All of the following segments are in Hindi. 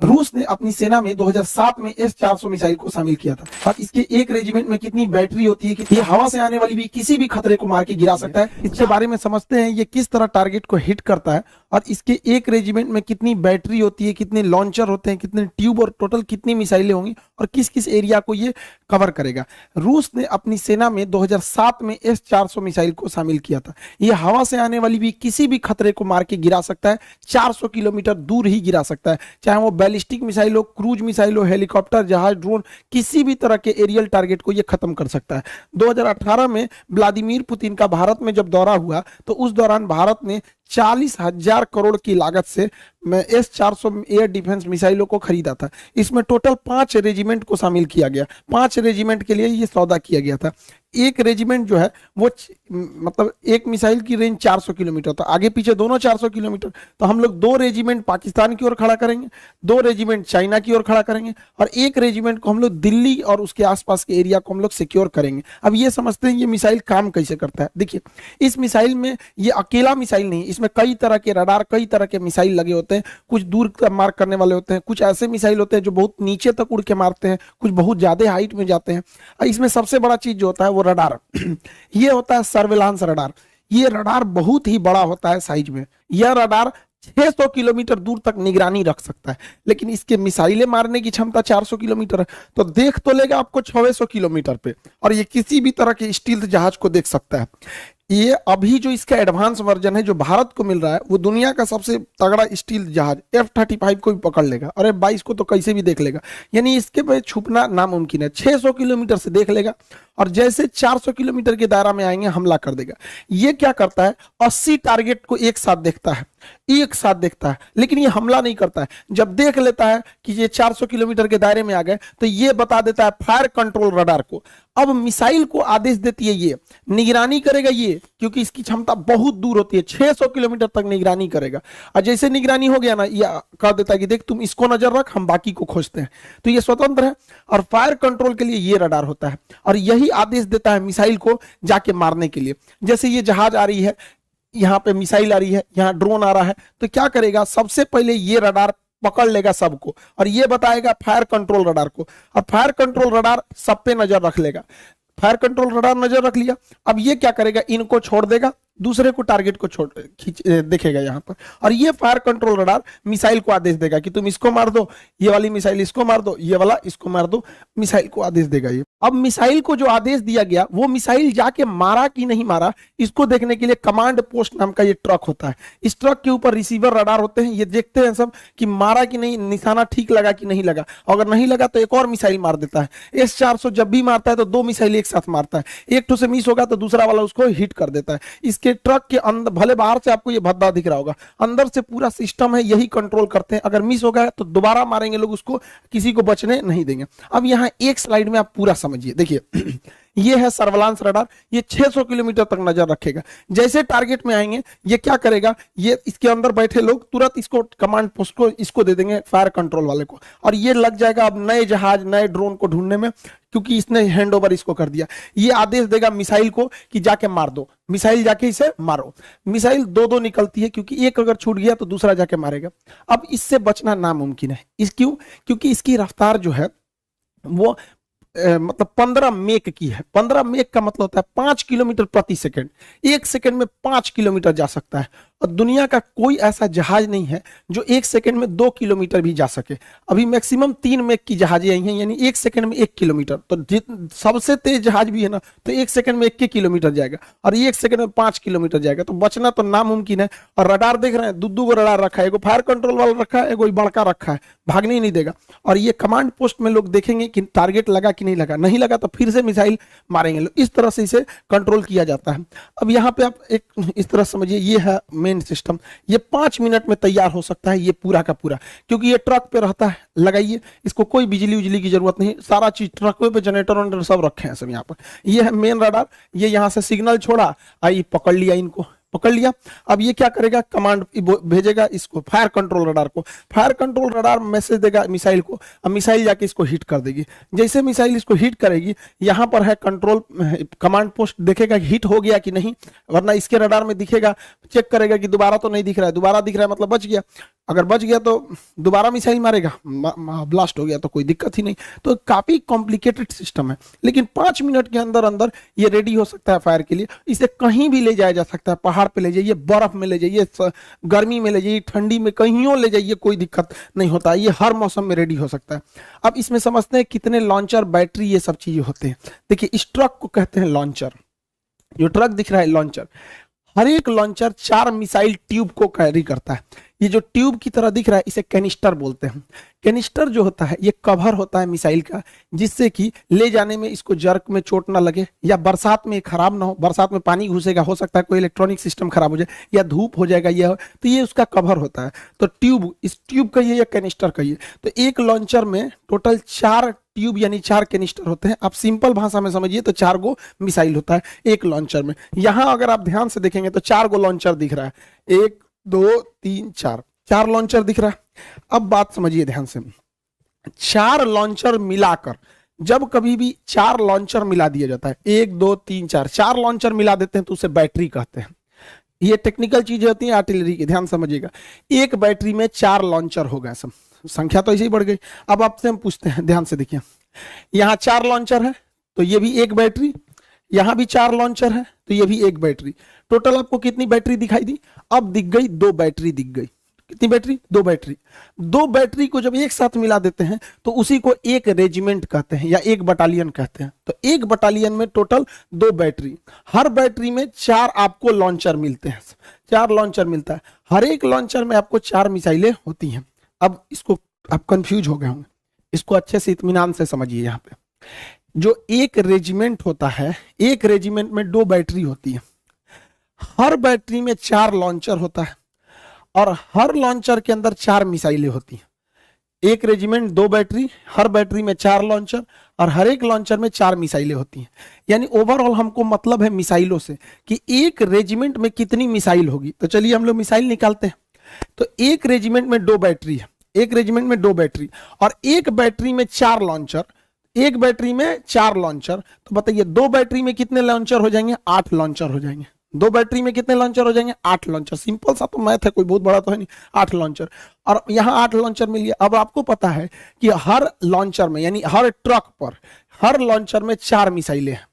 रूस ने अपनी सेना में 2007 में S-400 मिसाइल को शामिल किया था और इसके एक रेजिमेंट में कितनी बैटरी होती है कि ये हवा से आने वाली भी किसी भी खतरे को मार के गिरा सकता है। इसके बारे में समझते हैं ये किस तरह टारगेट को हिट करता है और इसके एक रेजिमेंट में कितनी बैटरी होती है, कितने लॉन्चर होते हैं, कितने ट्यूब और टोटल कितनी मिसाइलें होंगी और किस किस एरिया को ये कवर करेगा। रूस ने अपनी सेना में 2007 में S-400 मिसाइल को शामिल किया था। ये हवा से आने वाली भी किसी भी खतरे को मार के गिरा सकता है, 400 किलोमीटर दूर ही गिरा सकता है, चाहे वो बैलिस्टिक मिसाइल हो, क्रूज मिसाइल हो, हेलीकॉप्टर, जहाज, ड्रोन, किसी भी तरह के एरियल टारगेट को ये खत्म कर सकता है। 2018 में व्लादिमीर पुतिन का भारत में जब दौरा हुआ तो उस दौरान भारत ने 40,000 करोड़ की लागत से S-400 एयर डिफेंस मिसाइलों को खरीदा था। इसमें टोटल 5 रेजिमेंट को शामिल किया गया, 5 रेजिमेंट के लिए ये सौदा किया गया था। एक रेजिमेंट जो है वो मतलब एक मिसाइल की रेंज 400 किलोमीटर, तो आगे पीछे दोनों 400 किलोमीटर, तो हम लोग 2 रेजिमेंट पाकिस्तान की ओर खड़ा करेंगे, 2 रेजिमेंट चाइना की ओर खड़ा करेंगे और एक रेजिमेंट को हम लोग दिल्ली और उसके आसपास के एरिया को हम लोग सिक्योर करेंगे। अब ये समझते हैं ये मिसाइल काम कैसे करता है। देखिए, इस मिसाइल में ये अकेला मिसाइल नहीं, इसमें कई तरह के रडार, कई तरह के मिसाइल लगे होते हैं। कुछ दूर मार करने वाले होते हैं, कुछ ऐसे मिसाइल होते हैं जो बहुत नीचे तक उड़ के मारते हैं, कुछ बहुत ज्यादा हाइट में जाते हैं। इसमें सबसे बड़ा चीज जो होता है वो रडार ये होता है सर्विलांस रडार। ये रडार बहुत ही बड़ा होता है साइज में। यह रडार 600 किलोमीटर दूर तक निगरानी रख सकता है, लेकिन इसके मिसाइलें मारने की क्षमता 400 किलोमीटर है, तो देख तो लेगा आपको 600 किलोमीटर पे, और ये किसी भी तरह के स्टील्थ जहाज को देख सकता है। ये अभी जो इसका एडवांस वर्जन है जो भारत को मिल रहा है वो दुनिया का सबसे तगड़ा स्टील जहाज F-35 को भी पकड़ लेगा और F-22 को तो कैसे भी देख लेगा, यानी इसके पे छुपना नामुमकिन है। 600 किलोमीटर से देख लेगा और जैसे 400 किलोमीटर के दायरा में आएंगे हमला कर देगा। ये क्या करता है, 80 टारगेट को एक साथ देखता है, लेकिन ये हमला नहीं करता है। जब देख लेता है कि ये 400 किलोमीटर के दायरे में आ गए तो ये बता देता है फायर कंट्रोल रडार को। अब मिसाइल को आदेश देती है, ये निगरानी करेगा ये, क्योंकि इसकी क्षमता बहुत दूर होती है, 600 किलोमीटर तक निगरानी करेगा। और जैसे निगरानी हो गया ना, ये कह देता है कि देख तुम इसको नजर रख, हम बाकी को खोजते हैं। तो ये स्वतंत्र है और फायर कंट्रोल के लिए ये रडार होता है और यही आदेश देता है मिसाइल को जाके मारने के लिए। जैसे ये जहाज आ रही है, यहाँ पे मिसाइल आ रही है, यहाँ ड्रोन आ रहा है, तो क्या करेगा, सबसे पहले ये रडार पकड़ लेगा सबको और ये बताएगा फायर कंट्रोल रडार को, और फायर कंट्रोल रडार सब पे नजर रख लेगा। फायर कंट्रोल रडार नजर रख लिया, अब ये क्या करेगा, इनको छोड़ देगा, दूसरे को टारगेट को छोड़ देखेगा यहाँ पर, और ये फायर कंट्रोल रडार मिसाइल को आदेश देगा कि तुम इसको मार दो, ये वाली मिसाइल इसको मार दो, ये वाला इसको मार दो, मिसाइल को आदेश देगा ये। अब मिसाइल को जो आदेश दिया गया वो मिसाइल जाके मारा कि नहीं मारा इसको देखने के लिए कमांड पोस्ट नाम का ये ट्रक होता है। इस ट्रक के ऊपर रिसीवर रडार होते हैं, ये देखते हैं सब कि मारा कि नहीं, निशाना ठीक लगा कि नहीं लगा। अगर नहीं लगा तो एक और मिसाइल मार देता है। S-400 जब भी मारता है तो 2 मिसाइल एक साथ मारता है, एक तो से मिस होगा तो दूसरा वाला उसको हिट कर देता है। इसके ट्रक के अंदर, भले बाहर से आपको ये भद्दा दिख रहा होगा, अंदर से पूरा सिस्टम है, यही कंट्रोल करते हैं। अगर मिस हो गया तो दोबारा मारेंगे लोग उसको, किसी को बचने नहीं देंगे। अब यहाँ एक स्लाइड में आप पूरा समझिए, देखिए ये है सर्विलांस रडार, ये 600 किलोमीटर तक नजर रखेगा। जैसे टारगेट में आएंगे ये क्या करेगा, ये इसके अंदर बैठे लोग तुरंत इसको कमांड पोस्ट को इसको दे देंगे फायर कंट्रोल वाले को, और ये लग जाएगा अब नए जहाज, नए ड्रोन को ढूंढने में, क्योंकि इसने हैंड ओवर इसको कर दिया। ये आदेश देगा मिसाइल को कि जाके मार दो, मिसाइल जाके इसे मारो। मिसाइल 2-2 निकलती है, क्योंकि एक अगर छूट गया तो दूसरा जाके मारेगा। अब इससे बचना नामुमकिन है। क्यों? क्योंकि इसकी रफ्तार जो है वो मतलब 15 मेक की है। 15 मेक का मतलब होता है 5 किलोमीटर प्रति सेकंड, 1 सेकंड में 5 किलोमीटर जा सकता है। और दुनिया का कोई ऐसा जहाज नहीं है जो 1 सेकंड में 2 किलोमीटर भी जा सके। अभी मैक्सिमम 3 मेक की जहाजें आई हैं, यानी 1 सेकंड में 1 किलोमीटर। तो सबसे तेज जहाज भी है ना, तो 1 सेकंड में 1 किलोमीटर जाएगा, और 1 सेकंड में 5 किलोमीटर जाएगा। तो बचना तो नामुमकिन है। और रडार देख रहे हैं, 2 रडार रखा है, एगो फायर कंट्रोल वाला रखा है, एगो बड़का रखा है, भागने ही नहीं देगा। और ये कमांड पोस्ट में लोग देखेंगे कि टारगेट लगा कि नहीं लगा, नहीं लगा तो फिर से मिसाइल मारेंगे लोग। इस तरह से इसे कंट्रोल किया जाता है। अब यहाँ पे आप एक इस तरह समझिए, ये है मेन सिस्टम। ये 5 मिनट में तैयार हो सकता है, ये पूरा का पूरा, क्योंकि ये ट्रक पे रहता है। लगाइए, इसको कोई बिजली उजली की जरूरत नहीं, सारा चीज ट्रक पे जनरेटर वनरेटर सब रखे हैं सब यहाँ पर। ये है मेन रडार, ये यहाँ से सिग्नल छोड़ा, आई पकड़ लिया इनको, पकड़ लिया। अब ये क्या करेगा, कमांड भेजेगा इसको फायर कंट्रोल रडार को, फायर कंट्रोल रडार मैसेज देगा मिसाइल को, अब मिसाइल जाके इसको हिट कर देगी। जैसे मिसाइल इसको हिट करेगी, यहाँ पर है कंट्रोल कमांड पोस्ट, देखेगा हिट हो गया कि नहीं, वरना इसके रडार में दिखेगा, चेक करेगा कि दोबारा तो नहीं दिख रहा है, दोबारा दिख रहा है मतलब बच गया, अगर बच गया तो दोबारा मिसाइल मारेगा, ब्लास्ट हो गया तो कोई दिक्कत ही नहीं। तो काफी कॉम्प्लिकेटेड सिस्टम है, लेकिन 5 मिनट के अंदर अंदर ये रेडी हो सकता है फायर के लिए। इसे कहीं भी ले जाया जा सकता है, पहाड़ पे ले जाइए, बर्फ में ले जाइए, गर्मी में ले जाइए, ठंडी में, कहीं ले जाइए, कोई दिक्कत नहीं होता, ये हर मौसम में रेडी हो सकता है। अब इसमें समझते हैं कितने लॉन्चर, बैटरी, ये सब चीजें होते हैं। देखिए इस ट्रक को कहते हैं लॉन्चर, जो ट्रक दिख रहा है लॉन्चर, हर एक लॉन्चर 4 मिसाइल ट्यूब को कैरी करता है। ये जो ट्यूब की तरह दिख रहा है इसे कैनिस्टर बोलते हैं। कैनिस्टर जो होता है ये कवर होता है मिसाइल का, जिससे कि ले जाने में इसको जर्क में चोट ना लगे, या बरसात में खराब ना हो, बरसात में पानी घुसेगा, हो सकता है कोई इलेक्ट्रॉनिक सिस्टम खराब हो जाए, या धूप हो जाएगा, ये तो ये उसका कवर होता है। तो ट्यूब, इस ट्यूब कहिए या कैनिस्टर कहिए। तो एक लॉन्चर में टोटल 4 ट्यूब यानी 4 कैनिस्टर होते हैं। आप सिंपल भाषा में समझिए तो 4 गो मिसाइल होता है एक लॉन्चर में। यहां अगर आप ध्यान से देखेंगे तो 4 गो लॉन्चर दिख रहा है, 1 2 3 4 लॉन्चर दिख रहा है। अब बात समझिए ध्यान से, 4 लॉन्चर मिलाकर, जब कभी भी 4 लॉन्चर मिला दिया जाता है, 1 2 3 4 लॉन्चर मिला देते हैं तो उसे बैटरी कहते हैं। ये टेक्निकल चीजें होती हैं आर्टिलरी की, ध्यान समझिएगा। एक बैटरी में 4 लॉन्चर हो गए, सब संख्या तो ऐसे ही बढ़ गई। अब आपसे हम पूछते हैं, ध्यान से देखिए, यहां 4 लॉन्चर है तो ये भी एक बैटरी, यहां भी 4 लॉन्चर है तो ये भी एक बैटरी। टोटल आपको कितनी बैटरी दिखाई दी? अब दिख गई 2 बैटरी दिख गई। कितनी बैटरी? 2 बैटरी। 2 बैटरी को जब एक साथ मिला देते हैं तो उसी को एक रेजिमेंट कहते हैं या एक बटालियन कहते हैं। तो एक बटालियन में टोटल 2 बैटरी, हर बैटरी में 4 आपको लॉन्चर मिलते हैं, 4 लॉन्चर मिलता है। हर एक लॉन्चर में आपको 4 मिसाइलें होती हैं। अब इसको आप कंफ्यूज हो गए होंगे, इसको अच्छे से इत्मीनान से समझिए। यहाँ पे जो एक रेजिमेंट होता है, एक रेजिमेंट में 2 बैटरी होती है, हर बैटरी में 4 लॉन्चर होता है और हर लॉन्चर के अंदर 4 मिसाइलें होती हैं। एक रेजिमेंट 2 बैटरी, हर बैटरी में 4 लॉन्चर और हर एक लॉन्चर में 4 मिसाइलें होती हैं। यानी ओवरऑल हमको मतलब है मिसाइलों से कि एक रेजिमेंट में कितनी मिसाइल होगी। तो चलिए हम लोग मिसाइल निकालते हैं। तो एक रेजिमेंट में 2 बैटरी है, एक रेजिमेंट में 2 बैटरी और एक बैटरी में 4 लॉन्चर, एक बैटरी में 4 लॉन्चर। तो बताइए 2 बैटरी में कितने लॉन्चर हो जाएंगे? 8 लॉन्चर हो जाएंगे। 2 बैटरी में कितने लॉन्चर हो जाएंगे? 8 लॉन्चर। सिंपल सा तो मैथ है, कोई बहुत बड़ा तो है नहीं। 8 लॉन्चर और यहाँ 8 लॉन्चर मिल गया। अब आपको पता है कि हर लॉन्चर में यानी हर ट्रक पर, हर लॉन्चर में 4 मिसाइलें हैं।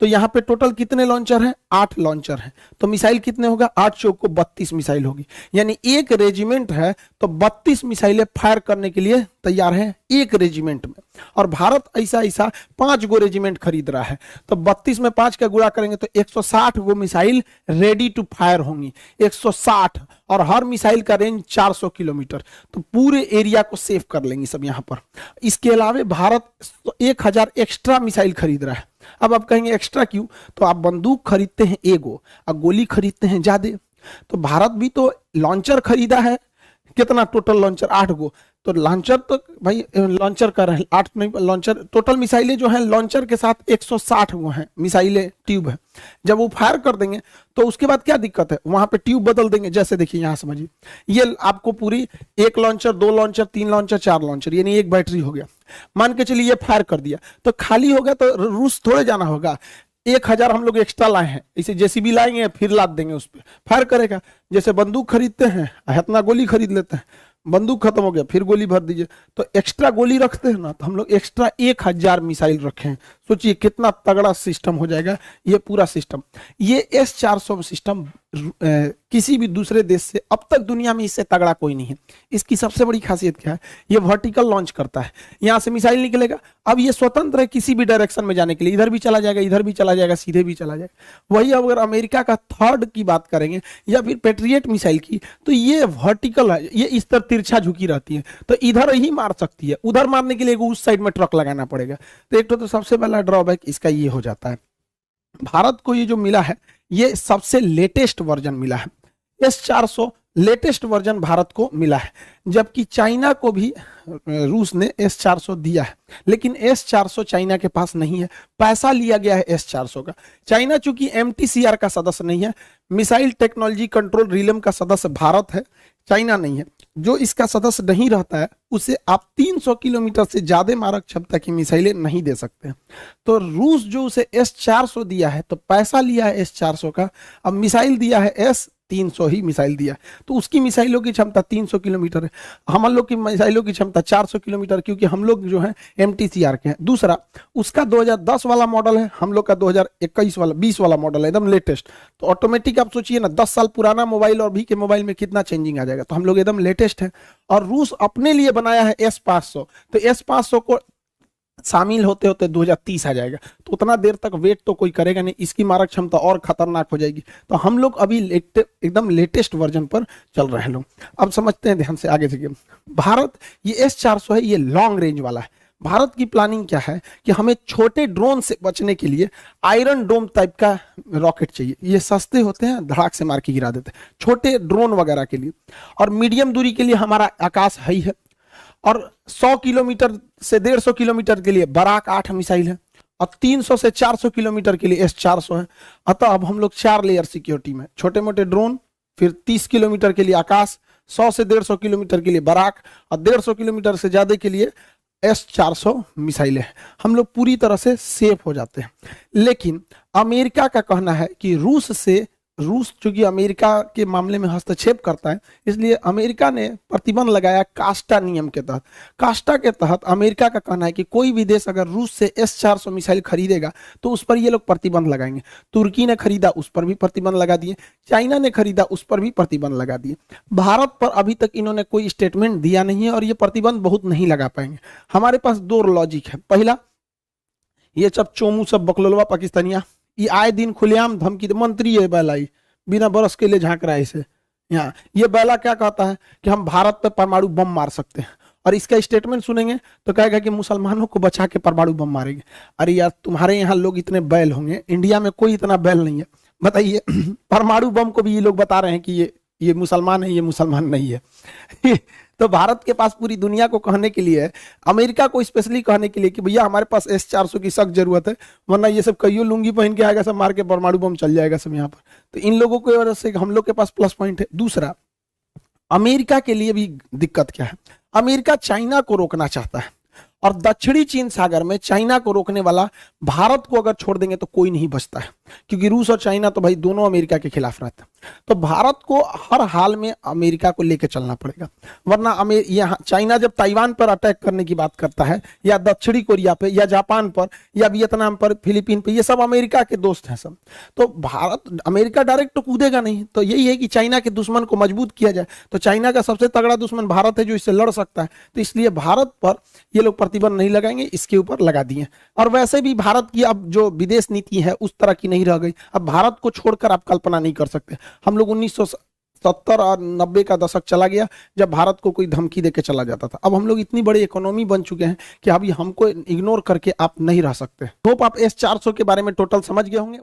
तो यहाँ पे टोटल कितने लॉन्चर हैं? 8 लॉन्चर हैं। तो मिसाइल कितने होगा? 8 चौक को 32 मिसाइल होगी। यानी एक रेजिमेंट है तो 32 मिसाइलें फायर करने के लिए तैयार है एक रेजिमेंट में। और भारत ऐसा 5 गो रेजिमेंट खरीद रहा है, तो 32 में 5 का गुणा करेंगे तो 160 गो मिसाइल रेडी टू फायर होंगी। 160 और हर मिसाइल का रेंज 400 किलोमीटर, तो पूरे एरिया को सेव कर लेंगे सब यहाँ पर। इसके अलावा भारत 1000 एक्स्ट्रा मिसाइल खरीद रहा है। अब आप कहेंगे एक्स्ट्रा क्यों? तो आप बंदूक खरीदते हैं एगो और गोली खरीदते हैं ज्यादा, तो भारत भी तो लॉन्चर खरीदा है। कितना टोटल लॉन्चर? 8 गो। तो लॉन्चर तो भाई लॉन्चर कर रहे हैं 8 नहीं, लॉन्चर टोटल मिसाइलें जो हैं लॉन्चर के साथ 160 गो हैं मिसाइलें, ट्यूब है। जब वो फायर कर देंगे तो उसके बाद क्या दिक्कत है? वहां पे ट्यूब बदल देंगे। जैसे देखिए यहाँ समझिए, ये आपको पूरी 1 लॉन्चर, 2 लॉन्चर, 3 लॉन्चर, 4 लॉन्चर, यानी एक बैटरी हो गया। मान के चलिए ये फायर कर दिया तो खाली हो गया, तो रूस थोड़े जाना होगा। 1000 हम लोग एक्स्ट्रा लाए हैं, इसे जेसीबी लाएंगे फिर लाद देंगे, उस पर फायर करेगा। जैसे बंदूक खरीदते हैं, इतना गोली खरीद लेते हैं, बंदूक खत्म हो गया फिर गोली भर दीजिए, तो एक्स्ट्रा गोली रखते हैं ना, तो हम लोग एक्स्ट्रा 1000 मिसाइल रखे हैं। सोचिए कितना तगड़ा सिस्टम हो जाएगा ये पूरा सिस्टम। ये S-400 सिस्टम किसी भी दूसरे देश से अब तक दुनिया में इससे तगड़ा कोई नहीं है। इसकी सबसे बड़ी खासियत क्या है? ये वर्टिकल लॉन्च करता है, यहाँ से मिसाइल निकलेगा। अब ये स्वतंत्र है किसी भी डायरेक्शन में जाने के लिए, इधर भी चला जाएगा, इधर भी चला जाएगा, सीधे भी चला जाएगा। वही अगर अमेरिका का थर्ड की बात करेंगे या फिर पेट्रियट मिसाइल की, तो ये वर्टिकल है, ये इस तरह तिरछा झुकी रहती है, तो इधर ही मार सकती है। उधर मारने के लिए उस साइड में ट्रक लगाना पड़ेगा। तो एक तो सबसे पहला ड्रॉबैक इसका ये हो जाता है। भारत को ये जो मिला है ये सबसे लेटेस्ट वर्जन मिला है। S-400 लेटेस्ट वर्जन भारत को मिला है, जबकि चाइना को भी रूस ने S-400 दिया है, लेकिन S-400 चाइना के पास नहीं है। पैसा लिया गया है S-400 का। चाइना चूंकि MTCR का सदस्य नहीं है, मिसाइल टेक्नोलॉजी कंट्रोल रिलम का सदस्य भारत है, चाइना नहीं है। जो इसका सदस्य नहीं रहता है उसे आप 300 किलोमीटर से ज्यादा मारक क्षमता की मिसाइलें नहीं दे सकते हैं। तो रूस जो उसे S-400 दिया है, तो पैसा लिया है S-400 का, अब मिसाइल दिया है S-300 ही मिसाइल दिया, तो उसकी मिसाइलों की क्षमता 300 किलोमीटर है, हम लोग की मिसाइलों की क्षमता 400 किलोमीटर, क्योंकि हम लोग जो है MTCR के हैं। दूसरा, उसका 2010 वाला मॉडल है, हम लोग का 2021 वाला 20 वाला मॉडल है, एकदम लेटेस्ट। तो ऑटोमेटिक आप सोचिए ना, 10 साल पुराना मोबाइल और अभी के मोबाइल में कितना चेंजिंग आ जाएगा। तो हम लोग एकदम लेटेस्ट है। और रूस अपने लिए बनाया है S-500, तो S-500 को शामिल होते होते 2030 आ जाएगा, तो उतना देर तक वेट तो कोई करेगा नहीं, इसकी मारक क्षमता और खतरनाक हो जाएगी। तो हम लोग अभी एकदम लेटेस्ट वर्जन पर चल रहे हैं लोग। अब समझते हैं ध्यान से आगे से। भारत ये S-400 है, ये लॉन्ग रेंज वाला है। भारत की प्लानिंग क्या है कि हमें छोटे ड्रोन से बचने के लिए आयरन डोम टाइप का रॉकेट चाहिए। ये सस्ते होते हैं, धड़ाक से मार के गिरा देते हैं, छोटे ड्रोन वगैरह के लिए। और मीडियम दूरी के लिए हमारा आकाश है ही है, और 100 किलोमीटर से 150 किलोमीटर के लिए बराक 8 मिसाइल है, और 300 से 400 किलोमीटर के लिए S-400 है। अतः अब हम लोग 4 लेयर सिक्योरिटी में, छोटे मोटे ड्रोन, फिर 30 किलोमीटर के लिए आकाश, 100 से 150 किलोमीटर के लिए बराक, और 150 किलोमीटर से ज्यादा के लिए S-400 मिसाइलें, हम लोग पूरी तरह से सेफ हो जाते हैं। लेकिन अमेरिका का कहना है कि रूस चूंकि अमेरिका के मामले में हस्तक्षेप करता है, इसलिए अमेरिका ने प्रतिबंध लगाया कास्टा नियम के तहत। कास्टा के तहत अमेरिका का कहना है कि कोई भी देश अगर रूस से S-400 मिसाइल खरीदेगा तो उस पर ये लोग प्रतिबंध लगाएंगे। तुर्की ने खरीदा, उस पर भी प्रतिबंध लगा दिए, चाइना ने खरीदा, उस पर भी प्रतिबंध लगा दिए। भारत पर अभी तक इन्होंने कोई स्टेटमेंट दिया नहीं है, और ये प्रतिबंध बहुत नहीं लगा पाएंगे। हमारे पास 2 लॉजिक है। पहला, ये सब चोमू सब बकलोलवा पाकिस्तानिया, ये आए दिन खुलेआम धमकी, मंत्री है बैलाई, बिना बरस के लिए झांक रहा है इसे यहाँ। ये बैला क्या कहता है कि हम भारत पे परमाणु बम मार सकते हैं, और इसका स्टेटमेंट सुनेंगे तो कहेगा कि मुसलमानों को बचा के परमाणु बम मारेंगे। अरे यार, तुम्हारे यहाँ लोग इतने बैल होंगे, इंडिया में कोई इतना बैल नहीं है, बताइए। परमाणु बम को भी ये लोग बता रहे हैं कि ये मुसलमान है, ये मुसलमान नहीं है। तो भारत के पास पूरी दुनिया को कहने के लिए, अमेरिका को स्पेशली कहने के लिए कि भैया हमारे पास S-400 की सख्त जरूरत है, वरना ये सब कईयों लुंगी पहन के आएगा, सब मार के परमाणु बम चल जाएगा सब यहाँ पर। तो इन लोगों की वजह से हम लोग के पास प्लस पॉइंट है। दूसरा, अमेरिका के लिए भी दिक्कत क्या है, अमेरिका चाइना को रोकना चाहता है, और दक्षिणी चीन सागर में चाइना को रोकने वाला भारत को अगर छोड़ देंगे तो कोई नहीं बचता है, क्योंकि रूस और चाइना तो भाई दोनों अमेरिका के खिलाफ रहते हैं। तो भारत को हर हाल में अमेरिका को लेकर चलना पड़ेगा, वरना यहाँ चाइना जब ताइवान पर अटैक करने की बात करता है, या दक्षिणी कोरिया पे, या जापान पर, या वियतनाम पर, फिलीपीन पे, ये सब अमेरिका के दोस्त हैं सब। तो अमेरिका डायरेक्ट तो कूदेगा नहीं। तो यही है कि चाइना के दुश्मन को मजबूत किया जाए। तो चाइना का सबसे तगड़ा दुश्मन भारत है जो इससे लड़ सकता है, तो इसलिए भारत पर ये लोग प्रतिबंध नहीं लगाएंगे, इसके ऊपर लगा दिए। और वैसे भी भारत की अब जो विदेश नीति है उस तरह की नहीं रह गई। अब भारत को छोड़कर आप कल्पना नहीं कर सकते। हम लोग 1970 और 90 का दशक चला गया जब भारत को कोई धमकी देके चला जाता था। अब हम लोग इतनी बड़ी इकोनॉमी बन चुके हैं कि अभी हमको इग्नोर करके आप नहीं रह सकते। होप आप S-400 के बारे में टोटल समझ गए होंगे।